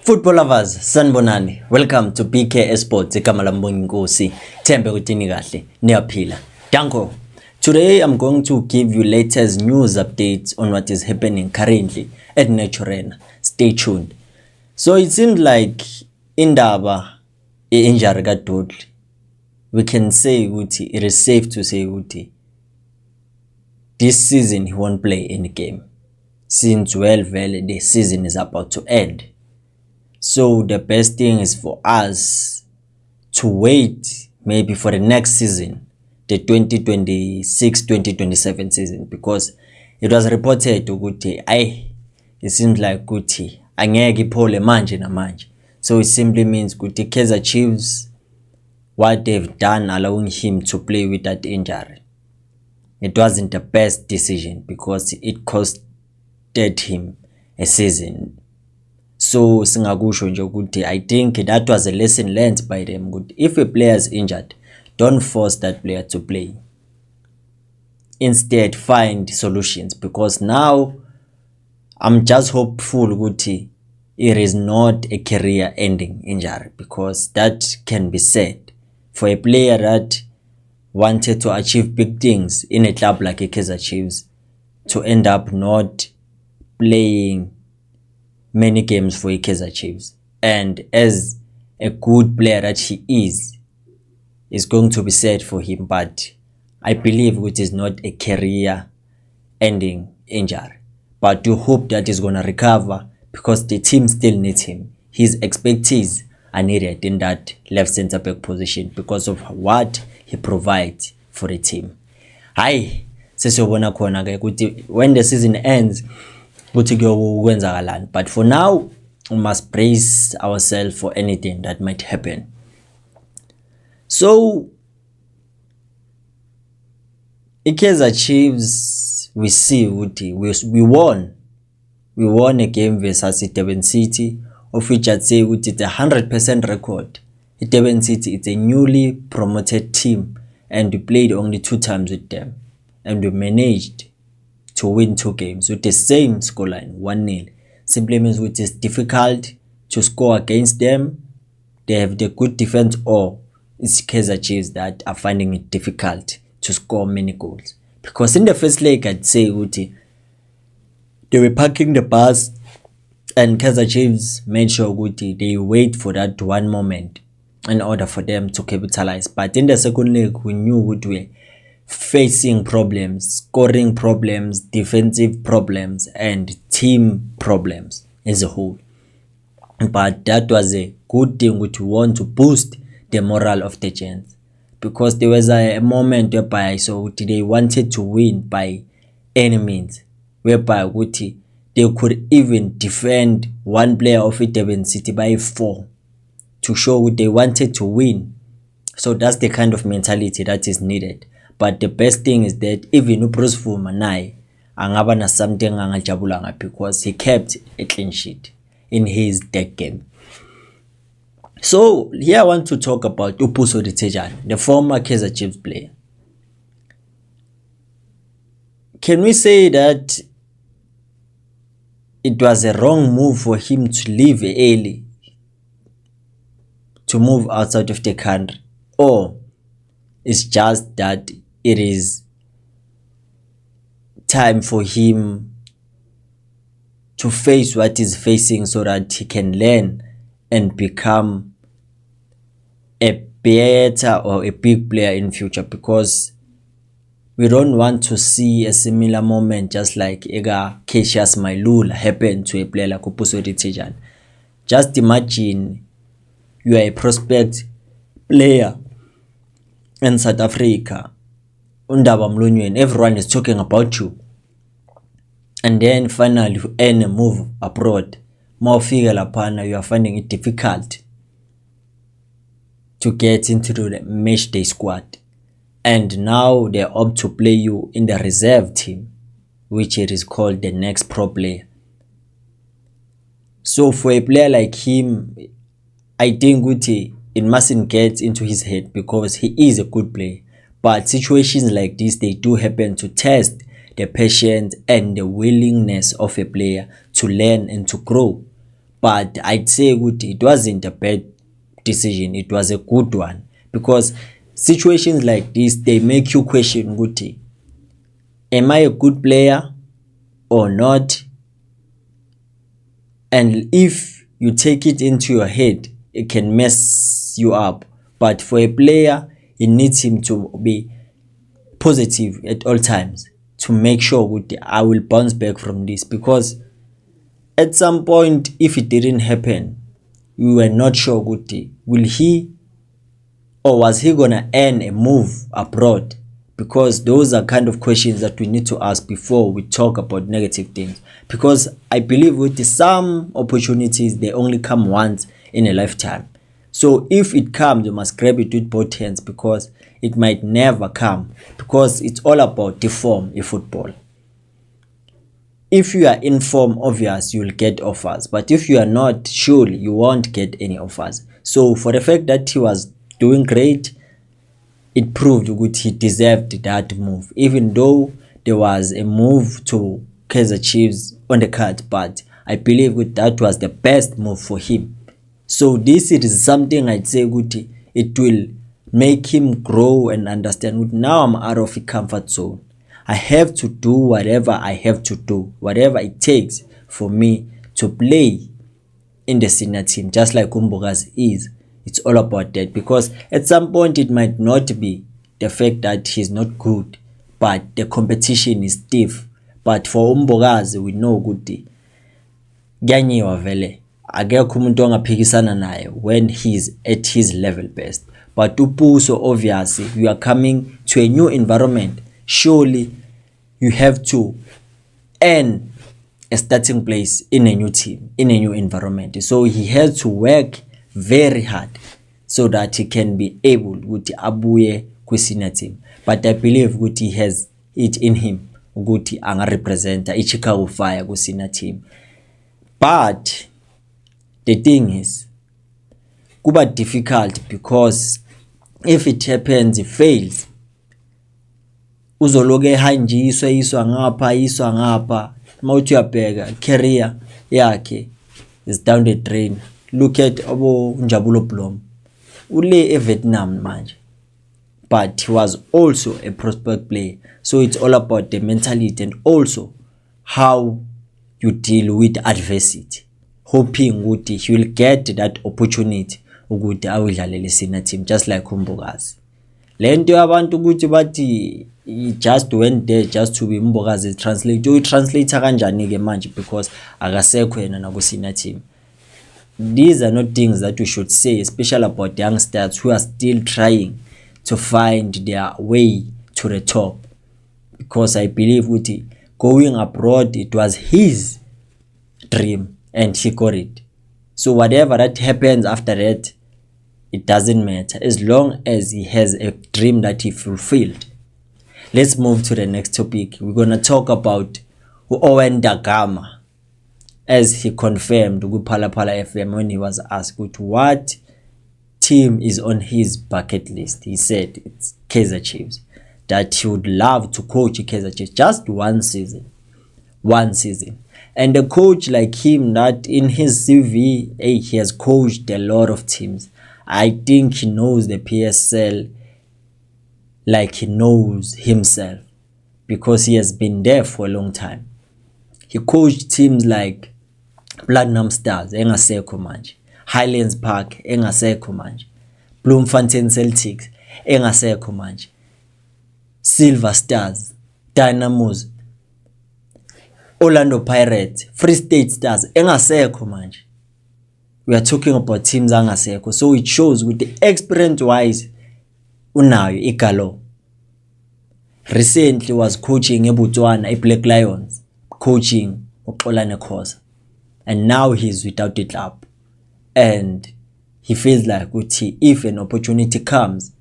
Football lovers, sanibonani. Welcome to BK Sports. Igama lami Nkosi. Thembe ukuthi ni kahle, niyaphila. Danko. Today I'm going to give you latest news updates on what is happening currently at Naturena. Stay tuned. So it seems like indaba injury kaDudley. We can say ukuthi it is safe to say ukuthi this season he won't play any game. Since the season is about to end. So the best thing is for us to wait maybe for the next season, the 2026-2027 season, because it was reported ukuthi it seems like ukuthi angeke iphole manje namanje. So it simply means ukuthi Kaizer Chiefs, what they've done allowing him to play with that injury, it wasn't the best decision because it costed him a season. So singakusho nje ukuthi I think that was a lesson learned by them. Good, if a player is injured, don't force that player to play. Instead, find solutions, because now I'm just hopeful ukuthi it is not a career-ending injury, because that can be said for a player that wanted to achieve big things in a club like Kaizer Chiefs to end up not playing many games for Kaizer Chiefs, and as a good player that he is going to be sad for him, but I believe it is not a career ending injury, but do hope that he's gonna recover, because the team still needs him. His expertise are needed in that left center back position because of what he provides for the team. Sesiyobona khona ke ukuthi when the season ends but for now we must brace ourselves for anything that might happen. So Kaizer Chiefs, we see we won a game versus Durban City, of which I'd say it's a 100% record. Durban City, it's a newly promoted team, and we played only 2 times with them, and we managed to win 2 games with the same scoreline, 1-0. Simply means it is difficult to score against them. They have the good defense, or it's Kaizer Chiefs that are finding it difficult to score many goals. Because in the first leg, I'd say they were parking the bus, and Kaizer Chiefs made sure they wait for that one moment in order for them to capitalize. But in the second leg, we knew we were facing problems, scoring problems, defensive problems, and team problems as a whole. But that was a good thing which we want to boost the morale of the Giants, because there was a moment whereby I saw they wanted to win by any means, whereby they could even defend one player of Durban City by 4 to show they wanted to win. So that's the kind of mentality that is needed. But the best thing is that even Bruce Fuma naye angaba na something angajabulanga, because he kept a clean sheet in his deck game. So here I want to talk about Upusori Tejani, the former Kaizer Chiefs player. Can we say that it was a wrong move for him to leave early, to move outside of the country, or it's just that it is time for him to face what he's facing so that he can learn and become a better or a big player in future? Because we don't want to see a similar moment just like Cassius Mailula happened to a player like Upusori Tejani. Just imagine you are a prospect player in South Africa, Undaba Mlonyeni, everyone is talking about you, and then finally you earn a move abroad. More figure lapana, you are finding it difficult to get into the match day squad, and now they opt to play you in the reserve team, which it is called the next pro player. So for a player like him, I think it mustn't get into his head, because he is a good player. But situations like this, they do happen to test the patience and the willingness of a player to learn and to grow. but I'd say it wasn't a bad decision, it was a good one, because situations like this, they make you question am I a good player or not? And if you take it into your head, it can mess you up. But for a player, it needs him to be positive at all times to make sure I will bounce back from this, because at some point, if it didn't happen, we were not sure will he or was he gonna earn a move abroad, because those are kind of questions that we need to ask before we talk about negative things, because I believe some opportunities, they only come once in a lifetime. So if it comes, you must grab it with both hands, because it might never come, because it's all about the form in football. If you are in form, obvious you'll get offers, but if you are not, surely you won't get any offers. So for the fact that he was doing great, it proved he deserved that move, even though there was a move to Kaizer Chiefs on the card, but I believe that was the best move for him. So this is something I'd say it will make him grow and understand now I'm out of the comfort zone. I have to do whatever I have to do, whatever it takes for me to play in the senior team, just like Mbokazi is. It's all about that, because at some point it might not be the fact that he's not good, but the competition is stiff. But for Mbokazi, we know kuyanyiwa vele akekho umuntu ongaphikisana naye when he's at his level best. But uPuso, obviously, you are coming to a new environment. Surely you have to earn a starting place in a new team, in a new environment. So he has to work very hard so that he can be able abuye kwi-senior team. But I believe he has it in him anga representa iChicago Fire kwi-senior team. But the thing is, kuba difficult, because if it happens, it fails, uzoloke hanjiswa ngapha mawuthi uyabheka career yakhe is down the drain. Look at Njabulo Blom, ule eVietnam manje, but he was also a prospect player. So it's all about the mentality and also how you deal with adversity, hoping he will get that opportunity ukuthi awudlalele senior team, just like Mbokazi. Lento abantu bathi he just went there just to be Mbokazi translate kanjani ke manje, because akasekho yena na ku senior team. These are not things that we should say, especially about youngsters who are still trying to find their way to the top, because I believe going abroad, it was his dream and he got it. So whatever that happens after that, it doesn't matter, as long as he has a dream that he fulfilled. Let's move to the next topic. We're going to talk about Owen Da Gama, as he confirmed with Phalaphala FM when he was asked what team is on his bucket list. He said it's Kaizer Chiefs, that he would love to coach Kaizer Chiefs just one season. And a coach like him, that in his CV, he has coached a lot of teams. I think he knows the PSL like he knows himself, because he has been there for a long time. He coached teams like Platinum Stars, engasekho manje, Highlands Park, engasekho manje, Bloemfontein Celtics, engasekho manje, Silver Stars, Dynamos, Orlando Pirates, Free State Stars, engasekho manje. We are talking about teams angasekho. So it shows with the experience wise unayo igalo. Recently was coaching eBotswana, Black Lions, coaching uXolani Khoza, and now he's without the club, and he feels like if an opportunity comes,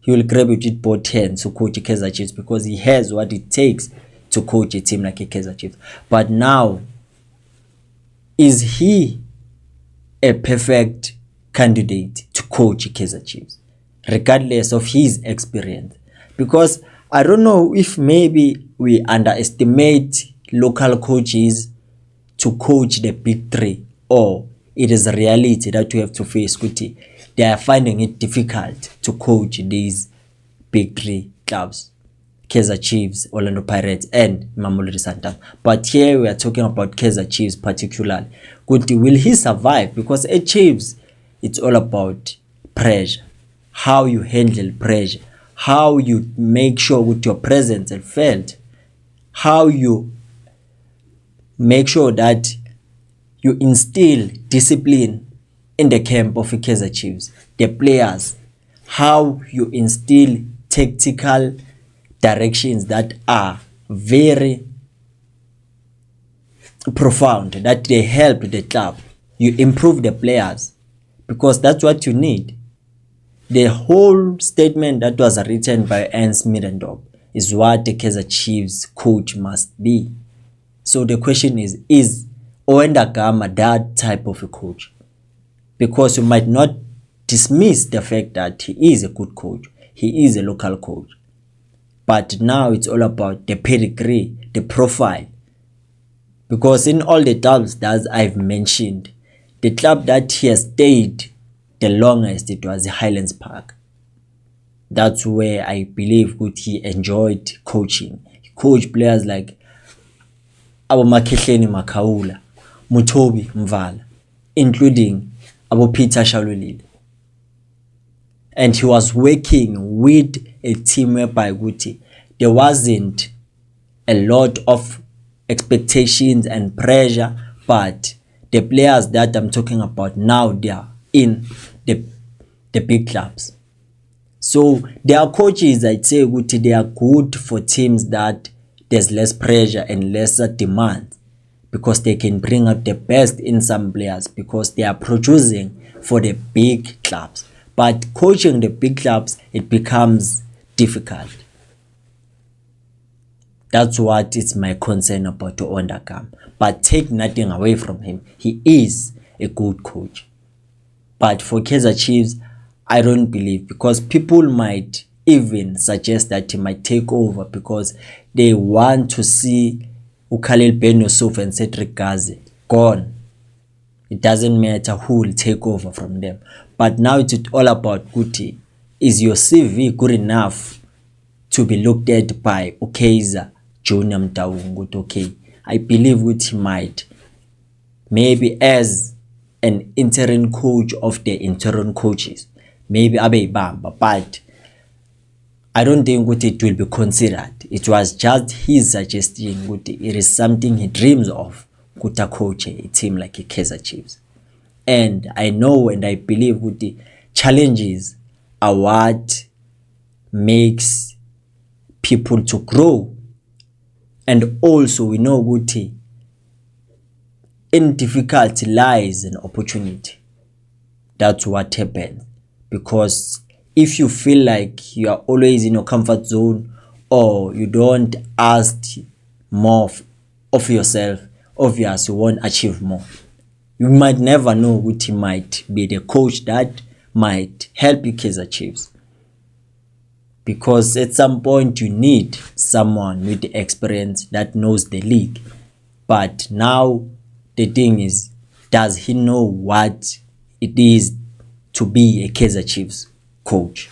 he will grab it with both hands to coach Kaizer Chiefs, because he has what it takes to coach a team like Kaizer Chiefs. But now, is he a perfect candidate to coach Kaizer Chiefs, regardless of his experience? Because I don't know if maybe we underestimate local coaches to coach the big three, or it is a reality that we have to face. Kuti, they are finding it difficult to coach these big three clubs: Kaizer Chiefs, Orlando Pirates, and Mamelodi Sundowns. But here we are talking about Kaizer Chiefs particularly. Kuti, will he survive? Because at Chiefs, it's all about pressure, how you handle pressure, how you make sure with your presence and felt, how you make sure that you instill discipline in the camp of Kaizer Chiefs, the players, how you instill tactical directions that are very profound, that they help the club. You improve the players, because that's what you need. The whole statement that was written by Ernst Middendorp is what the Kaizer Chiefs coach must be. So the question is Owen Da Gama that type of a coach? Because you might not dismiss the fact that he is a good coach, he is a local coach. But now it's all about the pedigree, the profile. Because in all the clubs that I've mentioned, the club that he has stayed the longest, it was Highlands Park. That's where I believe he enjoyed coaching. He coached players like Makehleni Makaula, Mutobi Mvala, including Peter Shalulile. And he was working with a team whereby there wasn't a lot of expectations and pressure, but the players that I'm talking about now, they are in the big clubs. So their coaches, I'd say they are good for teams that there's less pressure and lesser demand, because they can bring out the best in some players because they are producing for the big clubs. But coaching the big clubs, it becomes difficult. That's what is my concern about Owen Da Gama. But take nothing away from him. He is a good coach. But for Kaizer Chiefs, I don't believe, because people might even suggest that he might take over because they want to see Khalil Ben Yusuf and Cedric Gazi gone. It doesn't matter who will take over from them. But now it's all about Guti. Is your CV good enough to be looked at by Okeza Junior Mtaungu? Okay, I believe Guti might, maybe as an interim coach of the interim coaches, maybe Abe Bamba, but I don't think it will be considered. It was just his suggestion. It is something he dreams of, to coach a team like Kaizer Chiefs. And I know and I believe the challenges are what makes people to grow. And also we know in difficulty lies an opportunity. That's what happens. Because if you feel like you are always in your comfort zone, or you don't ask more of yourself, obviously you won't achieve more. You might never know he might be the coach that might help you Kaizer Chiefs. Because at some point you need someone with the experience that knows the league. But now the thing is, does he know what it is to be a Kaizer Chiefs coach?